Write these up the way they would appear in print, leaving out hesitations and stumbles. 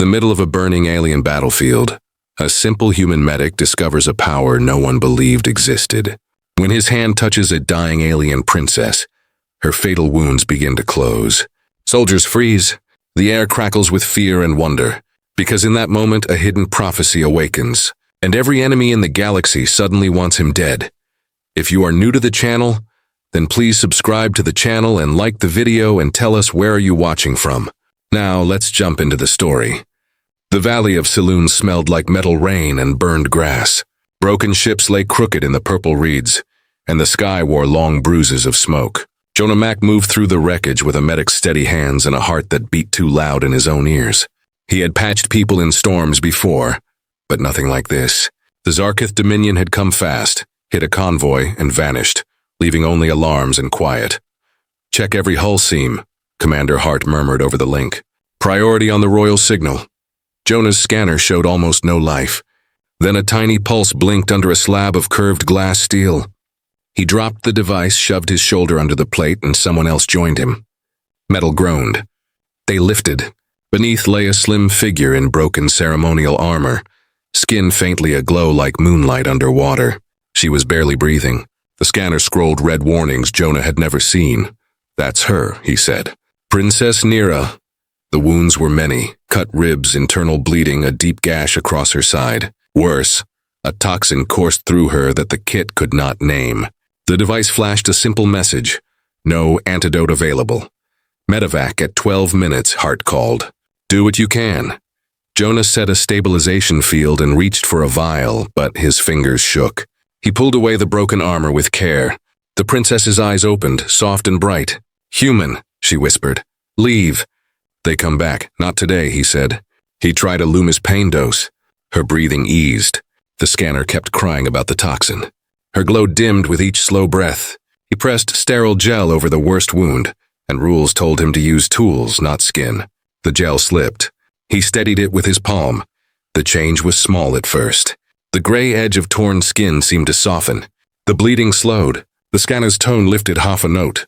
The middle of a burning alien battlefield. A simple human medic discovers a power no one believed existed. When his hand touches a dying alien princess, her fatal wounds begin to close. Soldiers freeze. The air crackles with fear and wonder, because in that moment a hidden prophecy awakens, and every enemy in the galaxy suddenly wants him dead. If you are new to the channel, then please subscribe to the channel and like the video and tell us where are you watching from. Now let's jump into the story. The valley of Saloon smelled like metal rain and burned grass. Broken ships lay crooked in the purple reeds, and the sky wore long bruises of smoke. Jonah Mack moved through the wreckage with a medic's steady hands and a heart that beat too loud in his own ears. He had patched people in storms before, but nothing like this. The Zarkith Dominion had come fast, hit a convoy, and vanished, leaving only alarms and quiet. "Check every hull seam," Commander Hart murmured over the link. "Priority on the royal signal." Jonah's scanner showed almost no life. Then a tiny pulse blinked under a slab of curved glass steel. He dropped the device, shoved his shoulder under the plate, and someone else joined him. Metal groaned. They lifted. Beneath lay a slim figure in broken ceremonial armor, skin faintly aglow like moonlight underwater. She was barely breathing. The scanner scrolled red warnings Jonah had never seen. "That's her," he said. "Princess Nira." The wounds were many: cut ribs, internal bleeding, a deep gash across her side. Worse, a toxin coursed through her that the kit could not name. The device flashed a simple message: "No antidote available." "Medevac at 12 minutes, Hart called. "Do what you can." Jonah set a stabilization field and reached for a vial, but his fingers shook. He pulled away the broken armor with care. The princess's eyes opened, soft and bright. "Human," she whispered. "Leave." "They come back. Not today," he said. He tried a Loomis pain dose. Her breathing eased. The scanner kept crying about the toxin. Her glow dimmed with each slow breath. He pressed sterile gel over the worst wound, and rules told him to use tools, not skin. The gel slipped. He steadied it with his palm. The change was small at first. The gray edge of torn skin seemed to soften. The bleeding slowed. The scanner's tone lifted half a note.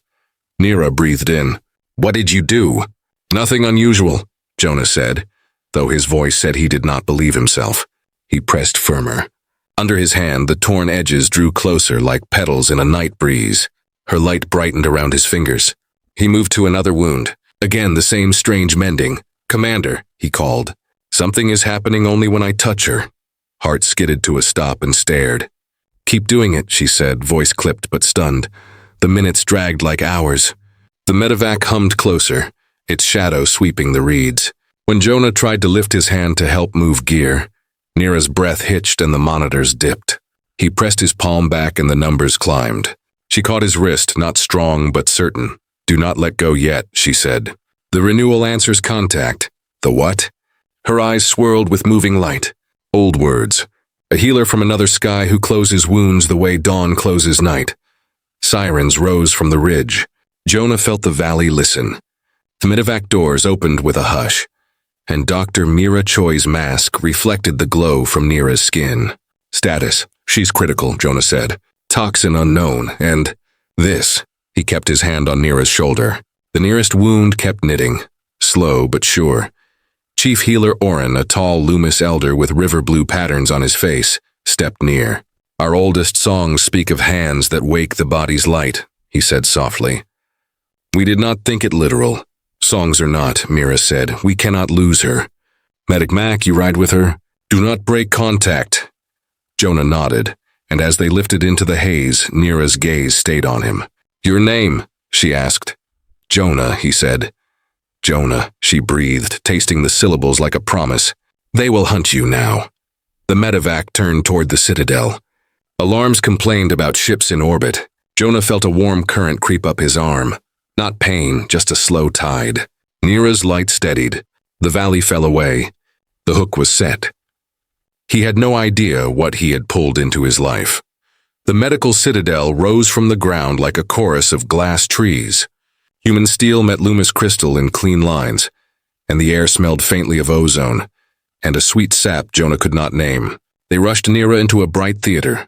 Nira breathed in. "What did you do?" "Nothing unusual," Jonah said, though his voice said he did not believe himself. He pressed firmer. Under his hand, the torn edges drew closer like petals in a night breeze. Her light brightened around his fingers. He moved to another wound. Again, the same strange mending. "Commander," he called. "Something is happening only when I touch her." Hart skidded to a stop and stared. "Keep doing it," she said, voice clipped but stunned. The minutes dragged like hours. The medevac hummed closer, its shadow sweeping the reeds. When Jonah tried to lift his hand to help move gear, Nira's breath hitched and the monitors dipped. He pressed his palm back and the numbers climbed. She caught his wrist, not strong but certain. "Do not let go yet," she said. "The renewal answers contact." "The what?" Her eyes swirled with moving light. Old words. A healer from another sky who closes wounds the way dawn closes night. Sirens rose from the ridge. Jonah felt the valley listen. The medevac doors opened with a hush, and Dr. Mira Choi's mask reflected the glow from Nira's skin. "Status. She's critical," Jonah said. "Toxin unknown, and this." He kept his hand on Nira's shoulder. The nearest wound kept knitting, slow but sure. Chief Healer Oren, a tall Loomis elder with river blue patterns on his face, stepped near. "Our oldest songs speak of hands that wake the body's light," he said softly. "We did not think it literal." "Songs or not," Mira said, "we cannot lose her." "Medic Mac, you ride with her?" "Do not break contact." Jonah nodded, and as they lifted into the haze, Nira's gaze stayed on him. "Your name?" she asked. "Jonah," he said. "Jonah," she breathed, tasting the syllables like a promise. "They will hunt you now." The medevac turned toward the citadel. Alarms complained about ships in orbit. Jonah felt a warm current creep up his arm. Not pain, just a slow tide. Nira's light steadied. The valley fell away. The hook was set. He had no idea what he had pulled into his life. The medical citadel rose from the ground like a chorus of glass trees. Human steel met Loomis crystal in clean lines, and the air smelled faintly of ozone, and a sweet sap Jonah could not name. They rushed Nira into a bright theater,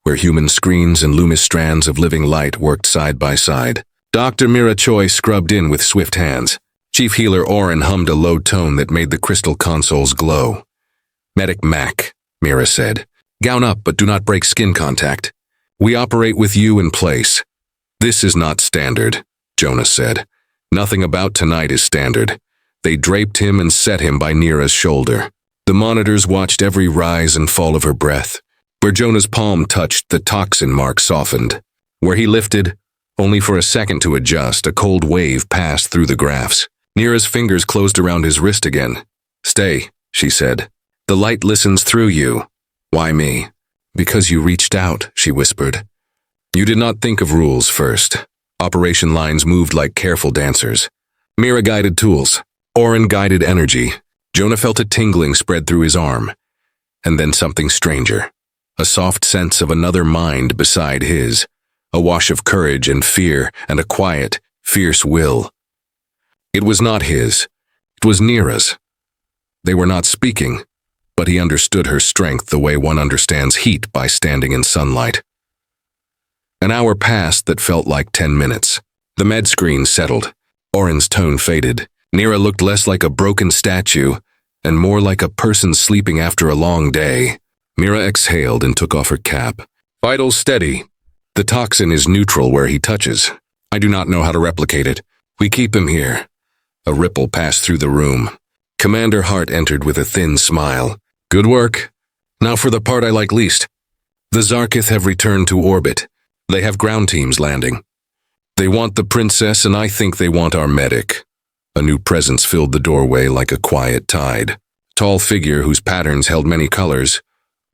where human screens and Loomis strands of living light worked side by side. Dr. Mira Choi scrubbed in with swift hands. Chief Healer Orin hummed a low tone that made the crystal consoles glow. Medic Mac, Mira said. Gown up, but do not break skin contact. We operate with you in place. This is not standard, Jonah said. Nothing about tonight is standard. They draped him and set him by Nira's shoulder. The monitors watched every rise and fall of her breath. Where Jonah's palm touched, the toxin mark softened. Where he lifted, only for a second to adjust, a cold wave passed through the graphs. Nira's fingers closed around his wrist again. Stay, she said. The light listens through you. Why me? Because you reached out, she whispered. You did not think of rules first. Operation lines moved like careful dancers. Mira guided tools. Orin guided energy. Jonah felt a tingling spread through his arm. And then something stranger. A soft sense of another mind beside his. A wash of courage and fear and a quiet, fierce will. It was not his. It was Nira's. They were not speaking, but he understood her strength the way one understands heat by standing in sunlight. An hour passed that felt like 10 minutes. The med screen settled. Orin's tone faded. Nira looked less like a broken statue and more like a person sleeping after a long day. Mira exhaled and took off her cap. Vitals steady. The toxin is neutral where he touches. I do not know how to replicate it. We keep him here. A ripple passed through the room. Commander Hart entered with a thin smile. Good work. Now for the part I like least. The Zarkith have returned to orbit. They have ground teams landing. They want the princess, and I think they want our medic. A new presence filled the doorway like a quiet tide. Tall figure whose patterns held many colors,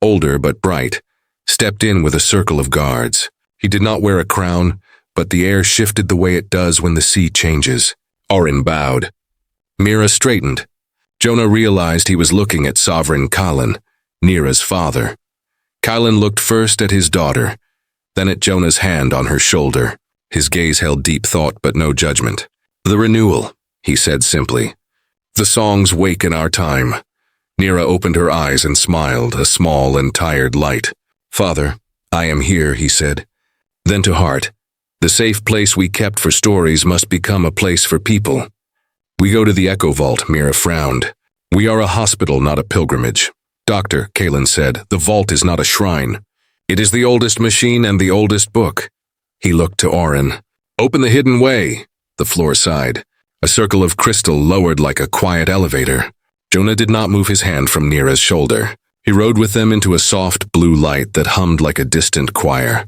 older but bright, stepped in with a circle of guards. He did not wear a crown, but the air shifted the way it does when the sea changes. Orin bowed. Mira straightened. Jonah realized he was looking at Sovereign Kalin, Nira's father. Kalin looked first at his daughter, then at Jonah's hand on her shoulder. His gaze held deep thought but no judgment. The renewal, he said simply. The songs waken our time. Nira opened her eyes and smiled, a small and tired light. Father, I am here, he said. Then to Hart, the safe place we kept for stories must become a place for people. We go to the Echo Vault, Mira frowned. We are a hospital, not a pilgrimage. Doctor, Kalin said, the vault is not a shrine. It is the oldest machine and the oldest book. He looked to Orin. Open the hidden way. The floor sighed. A circle of crystal lowered like a quiet elevator. Jonah did not move his hand from Nira's shoulder. He rode with them into a soft blue light that hummed like a distant choir.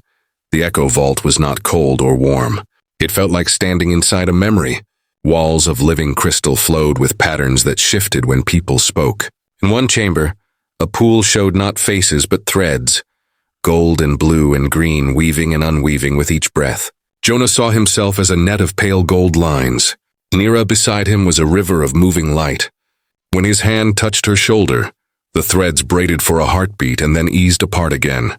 The Echo Vault was not cold or warm. It felt like standing inside a memory. Walls of living crystal flowed with patterns that shifted when people spoke. In one chamber, a pool showed not faces but threads, gold and blue and green weaving and unweaving with each breath. Jonah saw himself as a net of pale gold lines. Nira beside him was a river of moving light. When his hand touched her shoulder, the threads braided for a heartbeat and then eased apart again.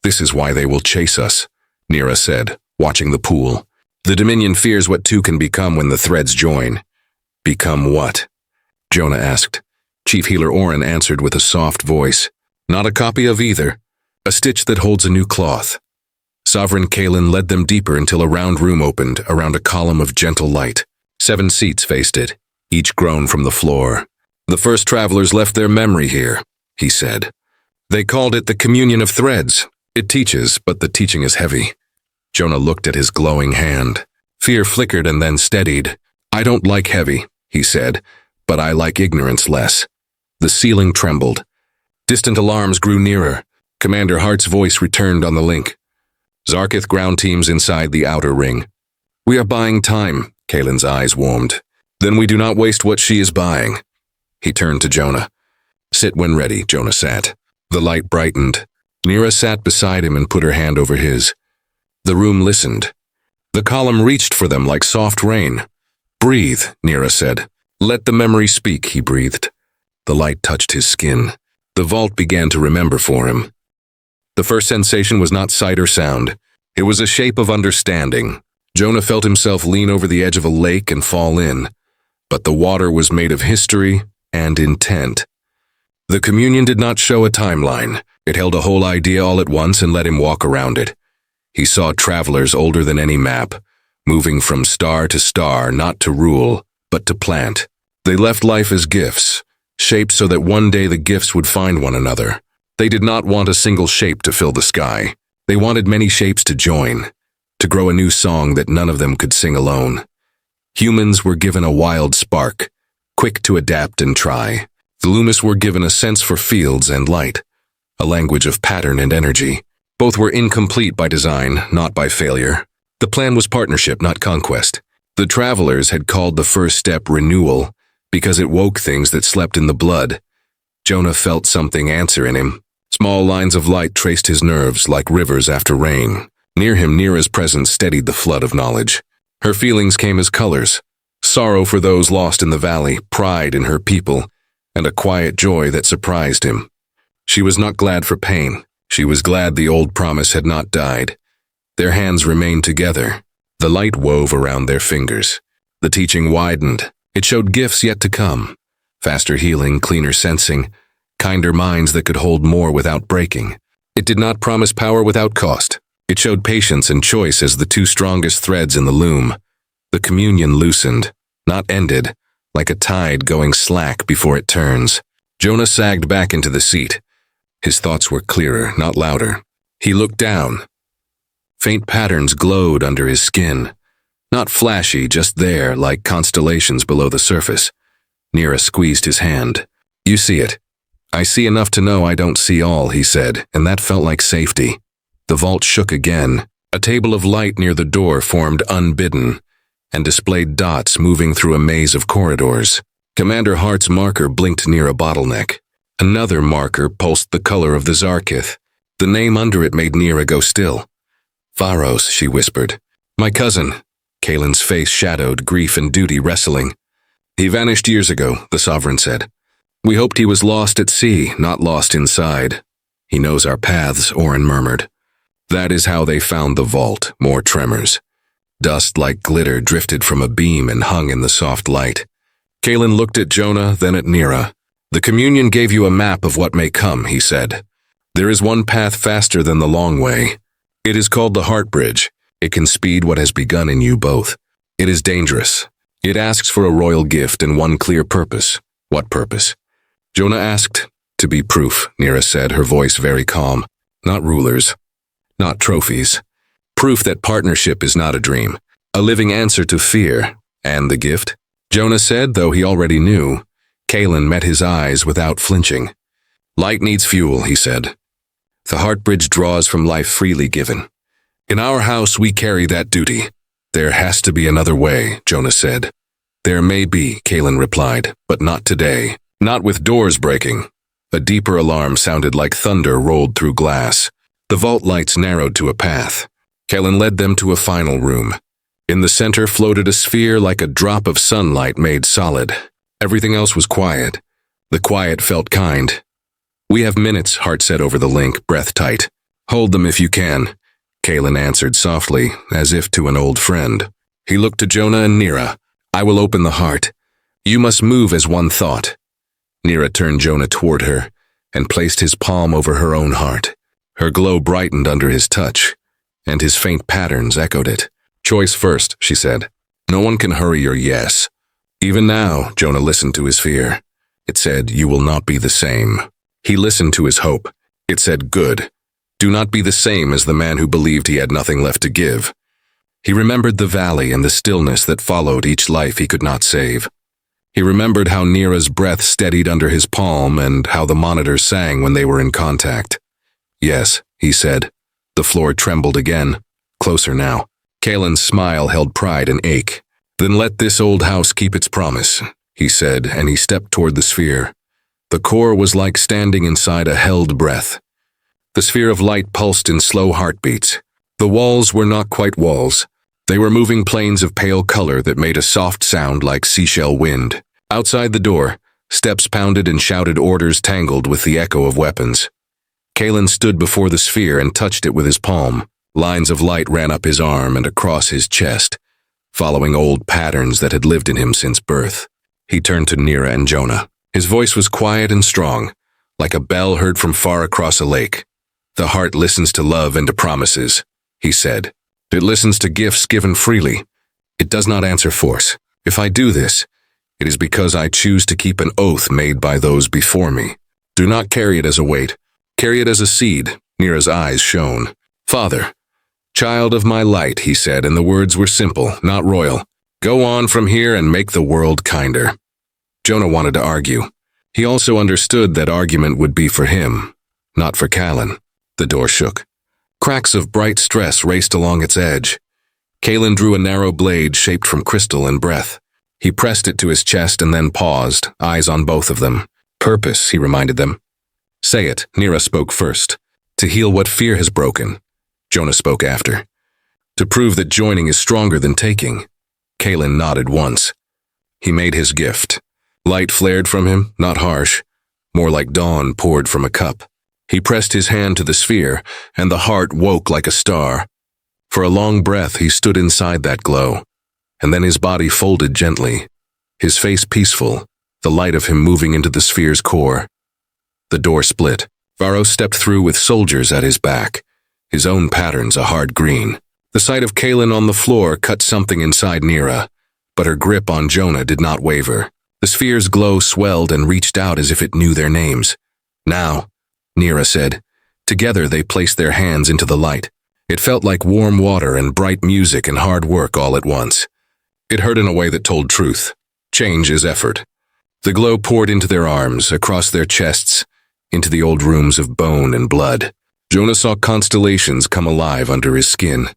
This is why they will chase us, Nira said, watching the pool. The Dominion fears what two can become when the threads join. Become what? Jonah asked. Chief Healer Orin answered with a soft voice. Not a copy of either. A stitch that holds a new cloth. Sovereign Kalin led them deeper until a round room opened around a column of gentle light. 7 seats faced it, each grown from the floor. The first travelers left their memory here, he said. They called it the Communion of Threads. It teaches, but the teaching is heavy. Jonah looked at his glowing hand. Fear flickered and then steadied. I don't like heavy, he said, but I like ignorance less. The ceiling trembled. Distant alarms grew nearer. Commander Hart's voice returned on the link. Zarkith ground teams inside the outer ring. We are buying time, Kalin's eyes warmed. Then we do not waste what she is buying. He turned to Jonah. Sit when ready, Jonah sat. The light brightened. Nira sat beside him and put her hand over his. The room listened. The column reached for them like soft rain. Breathe, Nira said. Let the memory speak, he breathed. The light touched his skin. The vault began to remember for him. The first sensation was not sight or sound. It was a shape of understanding. Jonah felt himself lean over the edge of a lake and fall in. But the water was made of history and intent. The communion did not show a timeline. It held a whole idea all at once and let him walk around it. He saw travelers older than any map, moving from star to star, not to rule, but to plant. They left life as gifts, shaped so that one day the gifts would find one another. They did not want a single shape to fill the sky. They wanted many shapes to join, to grow a new song that none of them could sing alone. Humans were given a wild spark, quick to adapt and try. The Loomis were given a sense for fields and light, a language of pattern and energy. Both were incomplete by design, not by failure. The plan was partnership, not conquest. The travelers had called the first step renewal, because it woke things that slept in the blood. Jonah felt something answer in him. Small lines of light traced his nerves like rivers after rain. Near him, Nira's presence steadied the flood of knowledge. Her feelings came as colors: sorrow for those lost in the valley, pride in her people, and a quiet joy that surprised him. She was not glad for pain. She was glad the old promise had not died. Their hands remained together. The light wove around their fingers. The teaching widened. It showed gifts yet to come. Faster healing, cleaner sensing, kinder minds that could hold more without breaking. It did not promise power without cost. It showed patience and choice as the two strongest threads in the loom. The communion loosened, not ended, like a tide going slack before it turns. Jonah sagged back into the seat. His thoughts were clearer, not louder. He looked down. Faint patterns glowed under his skin. Not flashy, just there, like constellations below the surface. Nira squeezed his hand. "You see it." "I see enough to know I don't see all," he said, and that felt like safety. The vault shook again. A table of light near the door formed unbidden, and displayed dots moving through a maze of corridors. Commander Hart's marker blinked near a bottleneck. Another marker pulsed the color of the Zarkith. The name under it made Nira go still. "Varos," she whispered. "My cousin." Kalen's face shadowed, grief and duty wrestling. "He vanished years ago," the Sovereign said. "We hoped he was lost at sea, not lost inside." "He knows our paths," Orin murmured. That is how they found the vault, more tremors. Dust like glitter drifted from a beam and hung in the soft light. Kalen looked at Jonah, then at Nira. "The communion gave you a map of what may come," he said. "There is one path faster than the long way. It is called the Heart Bridge. It can speed what has begun in you both. It is dangerous. It asks for a royal gift and one clear purpose." "What purpose?" Jonah asked. "To be proof," Nira said, her voice very calm. "Not rulers. Not trophies. Proof that partnership is not a dream. A living answer to fear. And the gift?" Jonah said, though he already knew. Kalen met his eyes without flinching. "Light needs fuel," he said. "The Heart Bridge draws from life freely given. In our house we carry that duty." "There has to be another way," Jonah said. "There may be," Kalen replied, "but not today. Not with doors breaking." A deeper alarm sounded like thunder rolled through glass. The vault lights narrowed to a path. Kalen led them to a final room. In the center floated a sphere like a drop of sunlight made solid. Everything else was quiet. The quiet felt kind. "We have minutes," Hart said over the link, breath tight. "Hold them if you can," Kalen answered softly, as if to an old friend. He looked to Jonah and Nira. "I will open the heart. You must move as one thought." Nira turned Jonah toward her and placed his palm over her own heart. Her glow brightened under his touch, and his faint patterns echoed it. "Choice first," she said. "No one can hurry your yes." Even now, Jonah listened to his fear. It said, "You will not be the same." He listened to his hope. It said, "Good. Do not be the same as the man who believed he had nothing left to give." He remembered the valley and the stillness that followed each life he could not save. He remembered how Nira's breath steadied under his palm and how the monitors sang when they were in contact. "Yes," he said. The floor trembled again. Closer now. Kalen's smile held pride and ache. "Then let this old house keep its promise," he said, and he stepped toward the sphere. The core was like standing inside a held breath. The sphere of light pulsed in slow heartbeats. The walls were not quite walls. They were moving planes of pale color that made a soft sound like seashell wind. Outside the door, steps pounded and shouted orders tangled with the echo of weapons. Kalen stood before the sphere and touched it with his palm. Lines of light ran up his arm and across his chest, following old patterns that had lived in him since birth. He turned to Nira and Jonah. His voice was quiet and strong, like a bell heard from far across a lake. "The heart listens to love and to promises," he said. "It listens to gifts given freely. It does not answer force. If I do this, It is because I choose to keep an oath made by those before me. Do not carry it as a weight. Carry it as a seed. Neera's eyes shone. Father, child of my light, he said, and the words were simple, not royal. Go on from here and make the world kinder. Jonah wanted to argue. He also understood that argument would be for him, not for Callan. The door shook. Cracks of bright stress raced along its edge. Callan drew a narrow blade shaped from crystal and breath. He pressed it to his chest and then paused, eyes on both of them. Purpose, he reminded them. Say it, Neera spoke first. To heal what fear has broken. Jonah spoke after. To prove that joining is stronger than taking. Callan nodded once. He made his gift. Light flared from him, not harsh, more like dawn poured from a cup. He pressed his hand to the sphere, and the heart woke like a star. For a long breath, he stood inside that glow, and then his body folded gently, his face peaceful, the light of him moving into the sphere's core. The door split. Varro stepped through with soldiers at his back, his own patterns a hard green. The sight of Callan on the floor cut something inside Neera, but her grip on Jonah did not waver. The sphere's glow swelled and reached out as if it knew their names. Now, Neera said. Together they placed their hands into the light. It felt like warm water and bright music and hard work all at once. It hurt in a way that told truth. Change is effort. The glow poured into their arms, across their chests, into the old rooms of bone and blood. Jonah saw constellations come alive under his skin.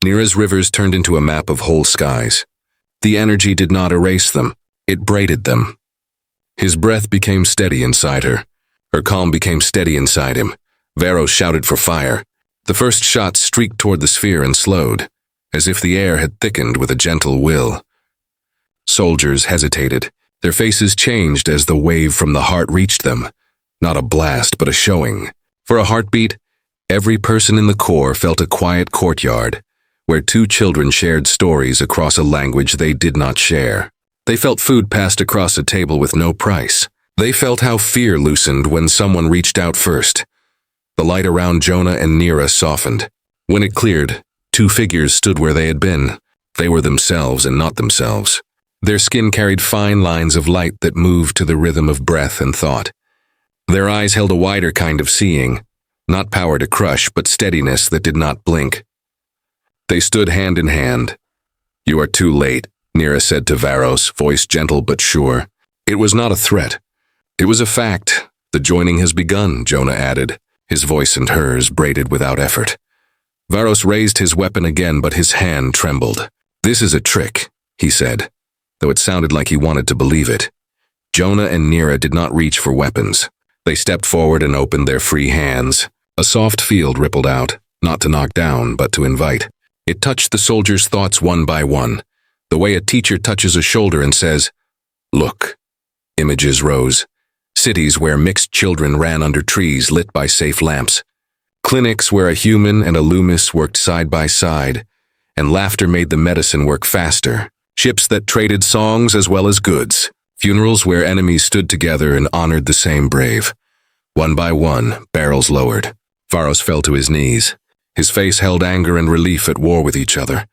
Neera's rivers turned into a map of whole skies. The energy did not erase them. It braided them. His breath became steady inside her. Her calm became steady inside him. Varro shouted for fire. The first shot streaked toward the sphere and slowed, as if the air had thickened with a gentle will. Soldiers hesitated. Their faces changed as the wave from the heart reached them. Not a blast, but a showing. For a heartbeat, every person in the Corps felt a quiet courtyard, where two children shared stories across a language they did not share. They felt food passed across a table with no price. They felt how fear loosened when someone reached out first. The light around Jonah and Neera softened. When it cleared, two figures stood where they had been. They were themselves and not themselves. Their skin carried fine lines of light that moved to the rhythm of breath and thought. Their eyes held a wider kind of seeing, not power to crush, but steadiness that did not blink. They stood hand in hand. You are too late, Neera said to Varros, voice gentle but sure. It was not a threat. It was a fact. The joining has begun, Jonah added, his voice and hers braided without effort. Varros raised his weapon again, but his hand trembled. This is a trick, he said, though it sounded like he wanted to believe it. Jonah and Neera did not reach for weapons. They stepped forward and opened their free hands. A soft field rippled out, not to knock down, but to invite. It touched the soldiers' thoughts one by one, the way a teacher touches a shoulder and says, "Look." Images rose. Cities where mixed children ran under trees lit by safe lamps. Clinics where a human and a Loomis worked side by side, and laughter made the medicine work faster. Ships that traded songs as well as goods. Funerals where enemies stood together and honored the same brave. One by one, barrels lowered. Varros fell to his knees. His face held anger and relief at war with each other.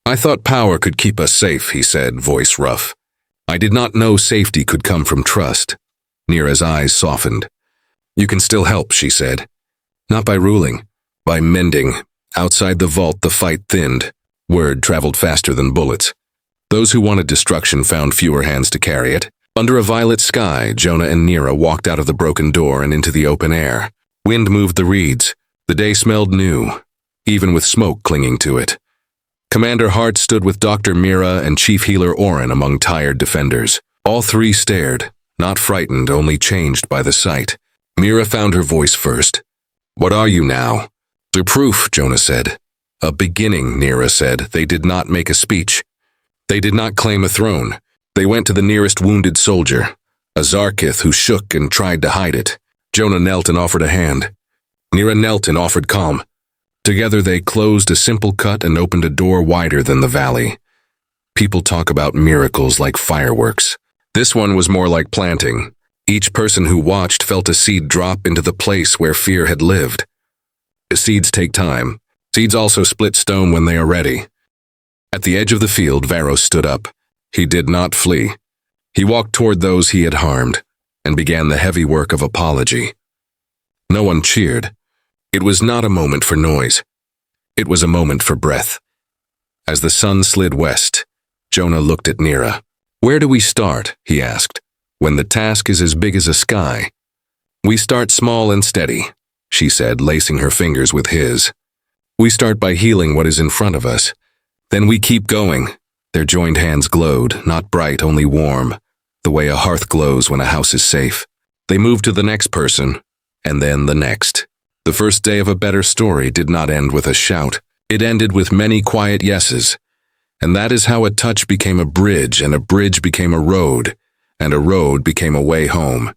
I thought power could keep us safe, he said, voice rough. I did not know safety could come from trust. Neera's eyes softened. You can still help, she said. Not by ruling, by mending. Outside the vault, the fight thinned. Word traveled faster than bullets. Those who wanted destruction found fewer hands to carry it. Under a violet sky, Jonah and Neera walked out of the broken door and into the open air. Wind moved the reeds. The day smelled new, even with smoke clinging to it. Commander Hart stood with Dr. Mira and Chief Healer Oren among tired defenders. All three stared, not frightened, only changed by the sight. Mira found her voice first. What are you now? The proof, Jonah said. A beginning, Neera said. They did not make a speech. They did not claim a throne. They went to the nearest wounded soldier, a Zarkith who shook and tried to hide it. Jonah knelt and offered a hand. Neera knelt and offered calm. Together they closed a simple cut and opened a door wider than the valley. People talk about miracles like fireworks. This one was more like planting. Each person who watched felt a seed drop into the place where fear had lived. Seeds take time. Seeds also split stone when they are ready. At the edge of the field, Varros stood up. He did not flee. He walked toward those he had harmed and began the heavy work of apology. No one cheered. It was not a moment for noise. It was a moment for breath. As the sun slid west, Jonah looked at Nira. "Where do we start?" he asked. "When the task is as big as a sky." "We start small and steady," she said, lacing her fingers with his. "We start by healing what is in front of us. Then we keep going." Their joined hands glowed, not bright, only warm, the way a hearth glows when a house is safe. They moved to the next person, and then the next. The first day of a better story did not end with a shout. It ended with many quiet yeses. And that is how a touch became a bridge, and a bridge became a road, and a road became a way home.